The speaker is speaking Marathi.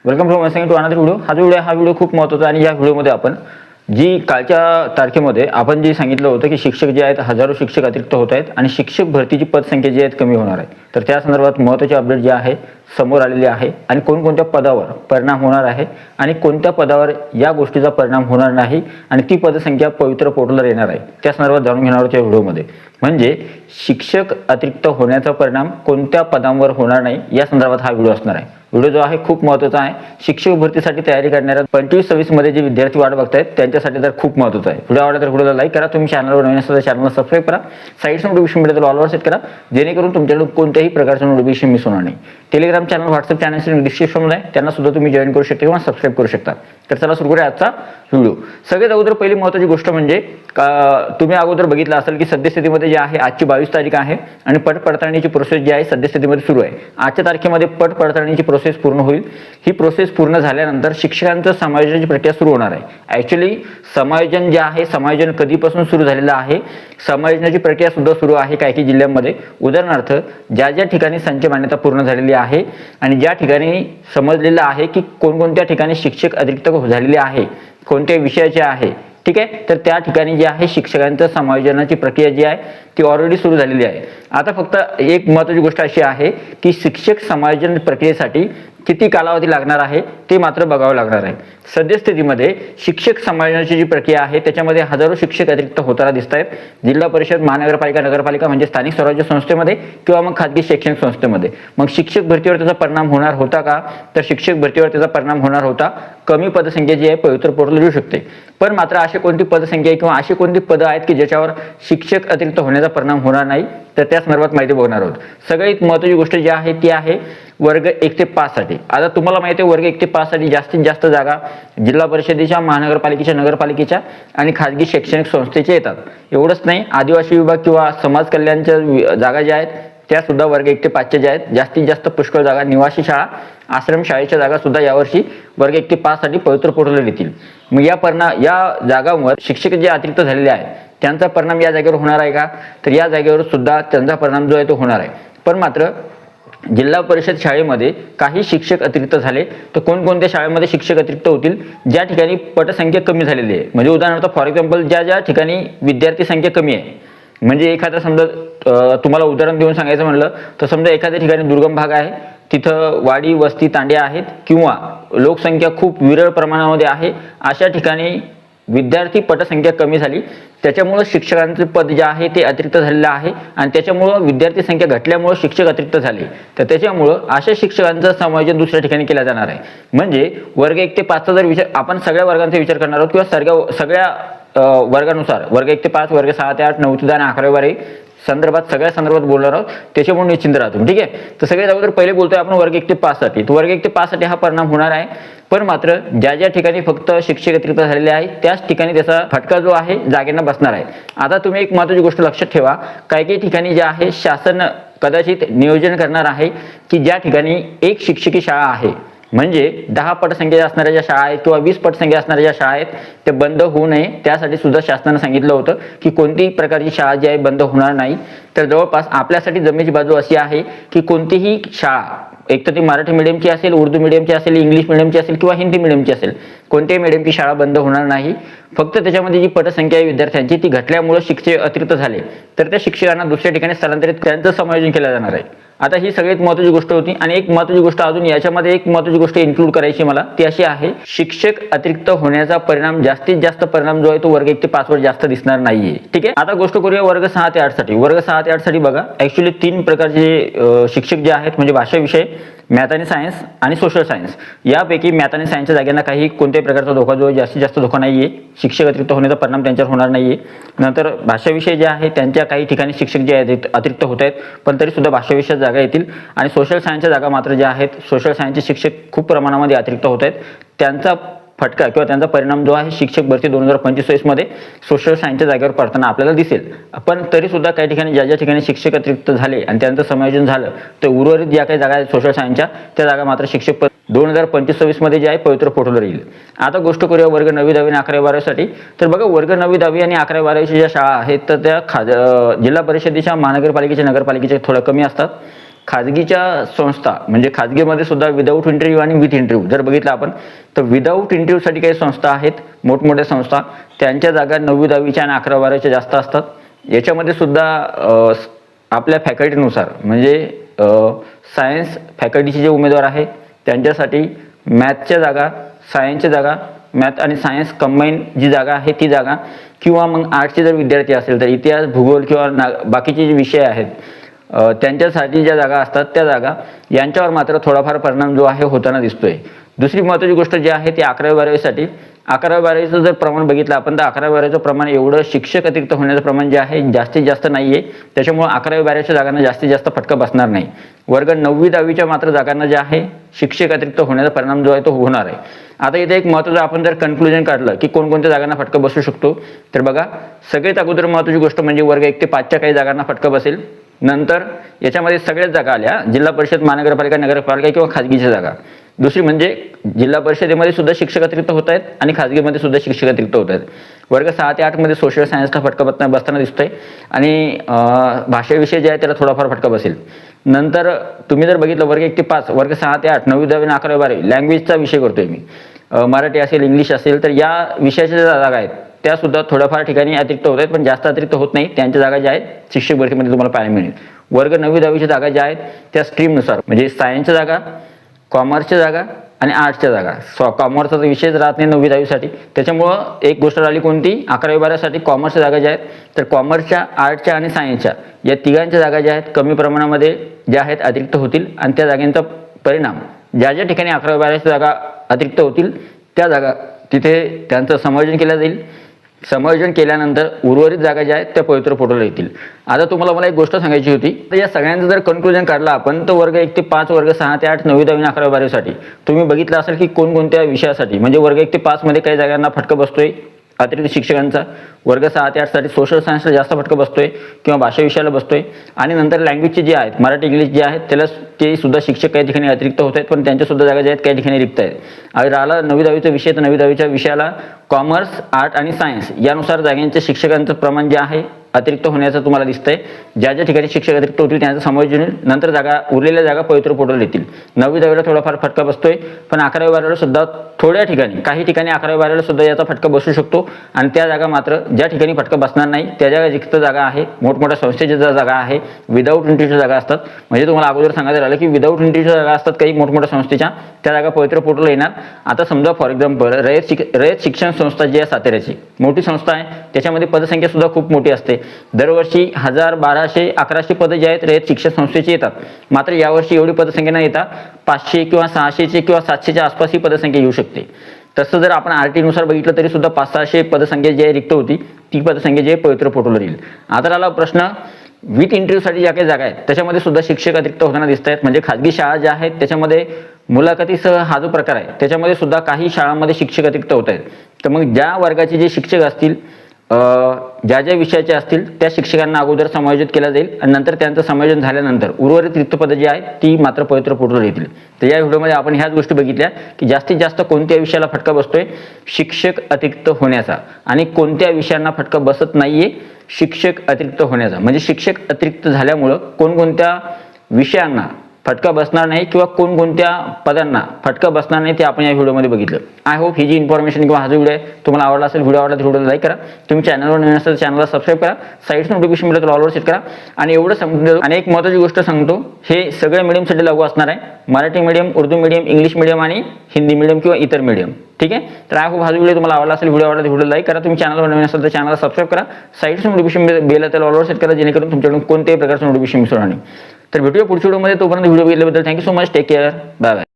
Welcome to musing to another video. हा व्हिडिओ खूप महत्त्वाचा आणि या व्हिडिओमध्ये आपण जी कालच्या तारखेमध्ये आपण जे सांगितलं होतं की शिक्षक जे आहेत हजारो शिक्षक अतिरिक्त होत आहेत आणि शिक्षक भरतीची पदसंख्या जी आहेत कमी होणार आहे। तर त्या संदर्भात महत्त्वाचे अपडेट जे आहे समोर आलेले आहे आणि कोणकोणत्या पदावर परिणाम होणार आहे आणि कोणत्या पदावर या गोष्टीचा परिणाम होणार नाही आणि ती पदसंख्या पवित्र पोर्टलवर येणार आहे त्या संदर्भात जाणून घेणार आहोत या व्हिडिओमध्ये। म्हणजे शिक्षक अतिरिक्त होण्याचा परिणाम कोणत्या पदांवर होणार नाही या संदर्भात हा व्हिडिओ असणार आहे। व्हिडिओ जो आहे खूप महत्त्वाचा आहे। शिक्षक भरतीसाठी तयारी करणाऱ्या 25-26 मध्ये जे विद्यार्थी वाट बघतायत त्यांच्यासाठी तर खूप महत्त्वाचा आहे। व्हिडिओ आवडला तर व्हिडिओला लाईक करा, तुम्ही चॅनलवर नवीन असाल तर चॅनलला सबस्क्राइब करा, साइडच्या नोटिफिकेशन बेल ऑलवर सेट करा जेणेकरून तुमच्याकडून कोणत्याही प्रकारचे नोटिफिकेशन मिस होणार नाही। टेलिग्राम चॅनल, व्हॉट्सअप चॅनल डिस्क्रिप्शनमध्ये आहे, त्यांना सुद्धा तुम्ही जॉईन करू शकता किंवा सबस्क्राइब करू शकता। तर चला सुरू करूया आजचा व्हिडिओ। सगळ्यात अगोदर पहिली महत्त्वाची गोष्ट म्हणजे तुम्ही अगोदर बघितलं असेल की सद्यस्थितीमध्ये जे आहे आजची 22 तारीख आहे आणि पट पडताळणीची प्रोसेस जी आहे सद्यस्थितीमध्ये सुरू आहे। आजच्या तारखेमध्ये पट पडताळणीची प्रोसेस पूर्ण होईल। ही प्रोसेस पूर्ण झाल्यानंतर शिक्षकांचं समायोजनाची प्रक्रिया सुरू होणार आहे। ॲक्च्युअली समायोजन जे आहे समायोजन कधीपासून सुरू झालेलं आहे, समायोजनाची प्रक्रिया सुद्धा सुरू आहे काही जिल्ह्यांमध्ये। उदाहरणार्थ ज्या ठिकाणी संच मान्यता पूर्ण झालेली आहे आणि ज्या ठिकाणी समजलेलं आहे की कोणकोणत्या ठिकाणी शिक्षक अतिरिक्त झालेले आहे, कोणत्या विषयाचे आहे, ठीक आहे, तर त्या ठिकाणी जे आहे शिक्षकांचं समायोजनाची प्रक्रिया जी आहे ती ऑलरेडी सुरू झालेली आहे। आता फक्त एक महत्त्वाची गोष्ट अशी आहे की शिक्षक समायोजन प्रक्रियेसाठी किती कालावधी लागणार आहे ते मात्र बघावं लागणार आहे। सद्यस्थितीमध्ये शिक्षक समायोजनाची जी प्रक्रिया आहे त्याच्यामध्ये हजारो शिक्षक अतिरिक्त होताना दिसत आहेत। जिल्हा परिषद, महानगरपालिका, नगरपालिका म्हणजे स्थानिक स्वराज्य संस्थेमध्ये किंवा मग खाजगी शैक्षणिक संस्थेमध्ये। मग शिक्षक भरतीवर त्याचा परिणाम होणार होता का? तर शिक्षक भरतीवर त्याचा परिणाम होणार होता। कमी पदसंख्या जी आहे पवित्र पोर्टल येऊ शकते, पण मात्र अशी कोणती पदसंख्या किंवा अशी कोणती पदं आहेत की ज्याच्यावर शिक्षक अतिरिक्त होण्याचा परिणाम होणार नाही, तर त्या संदर्भात माहिती बघणार आहोत। सगळ्यात महत्त्वाची गोष्ट जी आहे ती आहे वर्ग 1 ते 5 साठी। आता तुम्हाला माहिती आहे वर्ग 1 ते 5 साठी जास्तीत जास्त जागा जिल्हा परिषदेच्या, महानगरपालिकेच्या, नगरपालिकेच्या आणि खाजगी शैक्षणिक संस्थेच्या येतात। एवढंच नाही, आदिवासी विभाग किंवा समाज कल्याणच्या जागा ज्या आहेत त्या सुद्धा वर्ग 1 ते 5 च्या ज्या आहेत। जास्तीत जास्त पुष्कळ जागा निवासी शाळा, आश्रम शाळेच्या जागा सुद्धा यावर्षी वर्ग 1 ते 5 साठी पवित्र पोर्टलवर येतील। मग या जागांवर शिक्षक जे अतिरिक्त झालेले आहेत त्यांचा परिणाम या जागेवर होणार आहे का? तर या जागेवर सुद्धा त्यांचा परिणाम जो आहे तो होणार आहे। पण मात्र जिल्हा परिषद शाळेमध्ये काही शिक्षक अतिरिक्त झाले तर कोणकोणत्या शाळेमध्ये शिक्षक अतिरिक्त होतील? ज्या ठिकाणी पटसंख्या कमी झालेली आहे, म्हणजे उदाहरणार्थ फॉर एक्झाम्पल ज्या ठिकाणी विद्यार्थी संख्या कमी आहे, म्हणजे एखादा समजा तुम्हाला उदाहरण देऊन सांगायचं म्हणलं तर समजा एखाद्या ठिकाणी दुर्गम भाग आहे, तिथं वाडी वस्ती तांड्या आहेत किंवा लोकसंख्या खूप विरळ प्रमाणामध्ये आहे, अशा ठिकाणी विद्यार्थी पटसंख्या कमी झाली, त्याच्यामुळे शिक्षकांचे पद जे आहे ते अतिरिक्त झालेलं आहे आणि त्याच्यामुळे विद्यार्थी संख्या घटल्यामुळे शिक्षक अतिरिक्त झाले, तर त्याच्यामुळे अशा शिक्षकांचं समायोजन दुसऱ्या ठिकाणी केलं जाणार आहे। म्हणजे वर्ग 1 ते 5 चा जर विचार आपण सगळ्या वर्गांचा विचार करणार आहोत किंवा सगळ्या वर्गानुसार वर्ग 1 ते 5, वर्ग 6 ते 8, 9 ते 10 आणि 11 12 सगळ्या संदर्भात बोलणार आहोत, त्याच्यामुळे निश्चिंत राहतो। ठीक आहे, तर सगळ्यात अगोदर पहिले बोलतोय आपण वर्ग 1 ते 5 साठी। तर वर्ग 1 ते 5 साठी हा परिणाम होणार आहे, पण मात्र ज्या ठिकाणी फक्त शिक्षक अतिरिक्त झालेले आहेत त्याच ठिकाणी त्याचा फटका जो आहे जागेंना बसणार आहे। आता तुम्ही एक महत्त्वाची गोष्ट लक्षात ठेवा, काही ठिकाणी जे आहे शासन कदाचित नियोजन करणार आहे की ज्या ठिकाणी एक शिक्षकी शाळा आहे, म्हणजे 10 पटसंख्या असणाऱ्या ज्या शाळा आहेत किंवा 20 पटसंख्या असणाऱ्या ज्या शाळा आहेत ते बंद होऊ नये, त्यासाठी सुद्धा शासनानं सांगितलं होतं की कोणतीही प्रकारची शाळा जी आहे बंद होणार नाही। तर जवळपास आपल्यासाठी जमेची बाजू अशी आहे की कोणतीही शाळा, एक तर ती मराठी मीडियमची असेल, उर्दू मीडियमची असेल, इंग्लिश मीडियमची असेल किंवा हिंदी मीडियमची असेल, कोणत्याही मीडियमची शाळा बंद होणार नाही। फक्त त्याच्यामध्ये जी पटसंख्या आहे विद्यार्थ्यांची ती घटल्यामुळे शिक्षक अतिरिक्त झाले तर त्या शिक्षकांना दुसऱ्या ठिकाणी स्थलांतरित त्यांचं समायोजन केलं जाणार आहे। आता ही सगळ्यात महत्त्वाची गोष्ट होती आणि एक महत्त्वाची गोष्ट अजून याच्यामध्ये एक महत्त्वाची गोष्ट इन्क्लूड करायची मला, ती अशी आहे शिक्षक अतिरिक्त होण्याचा परिणाम जास्तीत जास्त परिणाम जो आहे तो वर्ग 1 ते 5 वर जास्त दिसणार नाहीये। ठीक आहे, आता गोष्ट करूया वर्ग 6 ते 8 साठी। वर्ग 6 ते 8 साठी बघा ॲक्च्युअली 3 प्रकारचे शिक्षक जे आहेत, म्हणजे भाषा विषय, मॅथ आणि सायन्स आणि सोशल सायन्स, यापैकी मॅथ आणि सायन्सच्या जागांना काही कोणत्याही प्रकारचा धोका जो जास्तीत जास्त धोका नाहीये, शिक्षक अतिरिक्त होण्याचा परिणाम त्यांच्यावर होणार नाहीये। नंतर भाषा विषय जे आहे त्यांच्या काही ठिकाणी शिक्षक जे आहेत अतिरिक्त होत आहेत, पण तरी सुद्धा भाषा विषयात जागा येतील आणि सोशल सायन्सच्या जागा मात्र ज्या आहेत, सोशल सायन्सचे शिक्षक खूप प्रमाणामध्ये अतिरिक्त होत आहेत, त्यांचा फटका किंवा त्यांचा परिणाम जो आहे शिक्षक भरती 2025 मध्ये सोशल सायन्सच्या जागेवर पडताना आपल्याला दिसेल। पण तरी सुद्धा काही ठिकाणी ज्या ठिकाणी शिक्षक अतिरिक्त झाले आणि त्यांचं समायोजन झालं तर उर्वरित ज्या काही जागा आहेत सोशल सायन्सच्या त्या जागा मात्र शिक्षक 2025 मध्ये जे आहे पवित्र पोर्टलवर येईल। आता गोष्ट करूया वर्ग 9वी 10वी आणि 11वी 12वी साठी। तर बघा वर्ग 9वी 10वी आणि 11वी 12वीच्या ज्या शाळा आहेत तर त्या जिल्हा परिषदेच्या, महानगरपालिकेच्या, नगरपालिकेच्या थोड्या कमी असतात। खाजगीच्या संस्था म्हणजे खाजगीमध्ये सुद्धा विदाऊट इंटरव्ह्यू आणि विथ इंटरव्ह्यू जर बघितलं आपण तर विदाऊट इंटरव्ह्यूसाठी काही संस्था आहेत मोठमोठ्या संस्था, त्यांच्या जागा 9वी 10वीच्या आणि 11वी 12वीच्या जास्त असतात. याच्यामध्ये सुद्धा आपल्या फॅकल्टीनुसार म्हणजे सायन्स फॅकल्टीचे जे उमेदवार आहे त्यांच्यासाठी मॅथच्या जागा, सायन्सच्या जागा, मॅथ आणि सायन्स कंबाईन जी जागा आहे ती जागा, किंवा मग आर्ट्सचे जर विद्यार्थी असेल तर इतिहास, भूगोल किंवा बाकीचे जे विषय आहेत त्यांच्यासाठी ज्या जागा असतात त्या जागा, यांच्यावर मात्र थोडाफार परिणाम जो आहे होताना दिसतोय. दुसरी महत्त्वाची गोष्ट जी आहे ती 11वी 12वीसाठी. 11वी 12वीचं जर प्रमाण बघितलं आपण तर 11वी 12वीचं प्रमाण एवढं शिक्षक अतिरिक्त होण्याचं प्रमाण जे आहे जास्तीत जास्त नाही आहे. त्याच्यामुळे 11वी 12वीच्या जागांना जास्तीत जास्त फटका बसणार नाही. वर्ग 9वी 10वीच्या मात्र जागांना जे आहे शिक्षक अतिरिक्त होण्याचा परिणाम जो आहे तो होणार आहे. आता इथे एक महत्त्वाचं आपण जर कन्क्लुजन काढलं की कोणकोणत्या जागांना फटका बसू शकतो तर बघा, सगळ्यात अगोदर महत्त्वाची गोष्ट म्हणजे वर्ग 1 ते 5च्या काही जागांना फटका बसेल. नंतर याच्यामध्ये सगळ्याच जागा आल्या जिल्हा परिषद, महानगरपालिका, नगरपालिका किंवा खाजगीच्या जागा. दुसरी म्हणजे जिल्हा परिषदेमध्ये सुद्धा शिक्षक अतिरिक्त होत आहेत आणि खाजगीमध्ये सुद्धा शिक्षक अतिरिक्त होत आहेत. वर्ग 6 ते 8 मध्ये सोशल सायन्सला फटका बसताना दिसतोय आणि भाषा विषय जे आहे त्याला थोडाफार फटका बसेल. नंतर तुम्ही जर बघितलं वर्ग 1 ते 5, वर्ग 6 ते 8, 9वी 10वी आणि 11वी 12वी लँग्वेजचा विषय करतोय मी, मराठी असेल, इंग्लिश असेल, तर या विषयाच्या ज्या जागा आहेत त्या सुद्धा थोड्याफार ठिकाणी अतिरिक्त होत आहेत, पण जास्त अतिरिक्त होत नाही. त्यांच्या जागा ज्या आहेत शिक्षक भरतीमध्ये तुम्हाला पाहायला मिळेल. वर्ग 9वी 10वीच्या जागा ज्या आहेत त्या स्ट्रीमनुसार म्हणजे सायन्सच्या जागा, कॉमर्सच्या जागा आणि आर्ट्सच्या जागा. कॉमर्सचा विषयच राहत नाही 9वी 10वीसाठी. त्याच्यामुळं एक गोष्ट राहिली कोणती, 11वी 12वीसाठी कॉमर्सच्या जागा ज्या आहेत तर कॉमर्सच्या, आर्ट्सच्या आणि सायन्सच्या या तिघांच्या जागा ज्या आहेत कमी प्रमाणामध्ये ज्या आहेत अतिरिक्त होतील आणि त्या जागांचा परिणाम ज्या ज्या ठिकाणी 11वी 12वीच्या जागा अतिरिक्त होतील त्या जागा तिथे त्यांचं समायोजन केलं जाईल. समायोजन केल्यानंतर उर्वरित जागा ज्या आहेत त्या पवित्र पोर्टलला येतील. आता तुम्हाला मला एक गोष्ट सांगायची होती, तर या सगळ्यांचं जर कन्क्लुजन काढलं आपण तर वर्ग 1 ते 5, वर्ग 6 ते 8, 9वी 10वी आणि 11वी 12वीसाठी तुम्ही बघितलं असेल की कोणकोणत्या विषयासाठी म्हणजे वर्ग 1 ते 5 मध्ये काही जागांना फटका बसतोय अतिरिक्त शिक्षकांचा, वर्ग 6 ते 8 साठी सोशल सायन्सला जास्त फटका बसतोय किंवा भाषा विषयाला बसतोय, आणि नंतर लँग्वेजचे जे आहेत मराठी इंग्लिश जे आहेत त्याला ते सुद्धा शिक्षक काही ठिकाणी अतिरिक्त होत आहेत, पण त्यांच्या सुद्धा जागा ज्या आहेत काही ठिकाणी रिक्त आहेत. आणि राहिला 9वी 10वीचा विषय तर 9वी 10वीच्या विषयाला कॉमर्स, आर्ट आणि सायन्स यानुसार जागांच्या शिक्षकांचं प्रमाण जे आहे अतिरिक्त होण्याचं तुम्हाला दिसतंय. ज्या ज्या ठिकाणी शिक्षक अतिरिक्त होतील त्यांचं समायोजन होईल. नंतर जागा उरलेल्या जागा पवित्र पोर्टल येतील. 9वी 10वीला थोडाफार फटका बसतोय, पण 11वी 12वीला सुद्धा थोड्या ठिकाणी काही ठिकाणी 11वी 12वीला सुद्धा याचा फटका बसू शकतो. आणि त्या जागा मात्र ज्या ठिकाणी फटका बसणार नाही त्या जागा रिक्त जागा आहे, मोठमोठ्या संस्थेच्या ज्या जागा आहे विदाऊट इंटरव्ह्यूच्या जागा असतात. म्हणजे तुम्हाला अगोदर सांगायचं राहिलं की विदाऊट इंटरव्ह्यूच्या जागा असतात काही मोठमोठ्या संस्थेच्या, त्या जागा पवित्र पोर्टल येणार. आता समजा फॉर एक्झाम्पल रयत शिक्षण संस्था जी आहे साताऱ्याची मोठी संस्था आहे, त्याच्यामध्ये पदसंख्या सुद्धा खूप मोठी असते. दरवर्षी 1000, 1200, 1100 पदं जे आहेत रयत शिक्षण संस्थेची येतात. मात्र यावर्षी एवढी पदसंख्या न येता 500 किंवा 600 किंवा 700च्या आसपास ही पदसंख्या येऊ शकते. तसं जर आपण RT नुसार बघितलं तरी सुद्धा 500-600 पदसंख्या जी आहे रिक्त होती ती पदसंख्या जी आहे पवित्र पोर्टलवर येईल. आता आला प्रश्न विथ इंटरव्ह्यूसाठी ज्या काही जागा आहेत त्याच्यामध्ये सुद्धा शिक्षक अतिरिक्त होताना दिसत आहेत. म्हणजे खाजगी शाळा ज्या आहेत त्याच्यामध्ये मुलाखतीसह हा जो प्रकार आहे त्याच्यामध्ये सुद्धा काही शाळांमध्ये शिक्षक अतिरिक्त होत आहेत. तर मग ज्या वर्गाचे जे शिक्षक असतील ज्या ज्या विषयाचे असतील त्या शिक्षकांना अगोदर समायोजित केला जाईल आणि नंतर त्यांचं समायोजन झाल्यानंतर उर्वरित रिक्त पदं जी आहेत ती मात्र पवित्र पोर्टलवर येतील. तर या व्हिडिओमध्ये आपण ह्याच गोष्टी बघितल्या की जास्तीत जास्त कोणत्या विषयाला फटका बसतोय शिक्षक अतिरिक्त होण्याचा आणि कोणत्या विषयांना फटका बसत नाहीये शिक्षक अतिरिक्त होण्याचा. म्हणजे शिक्षक अतिरिक्त झाल्यामुळं कोणकोणत्या विषयांना फटका बसणार नाही किंवा कोणकोणत्या पदांना फटका बसणार नाही ते आपण या व्हिडिओमध्ये बघितलं. आय होप ही जी इन्फॉर्मेशन किंवा हा जो व्हिडिओ आहे तुम्हाला आवडला असेल. व्हिडिओ आवडला तर व्हिडिओला लाईक करा. तुम्ही चॅनलवर नवीन असेल तर चॅनलला सबस्क्राईब करा. साईडचं नोटिफिकेशन मिळेल तर ऑलवर सेट करा. आणि एवढं सांगतो आणि एक महत्त्वाची गोष्ट सांगतो, हे सगळ्या मीडियमसाठी लागू असणार आहे. Marathi medium, Urdu medium, English medium आणि हिंदी मीडियम किंवा इतर मीडियम. ठीक आहे. तर आय होप हा व्हिडिओ तुम्हाला आवडला असेल. व्हिडिओ आवडला तर व्हिडिओ लाईक करा. तुम्ही चॅनलवर नवीन असेल तर चॅनलला सबस्क्राईब करा. साईडचं नोटिफिकेशन बेल तर ऑलवर सेट करा जेणेकरून तुमच्याकडून कोणत्याही प्रकारचं नोटिफिकेशन मिस होणार नाही. तर भेटूया पुढच्या व्हिडिओमध्ये. तोपर्यंत व्हिडिओ बघितल्याबद्दल thank you so much. Take care. Bye bye.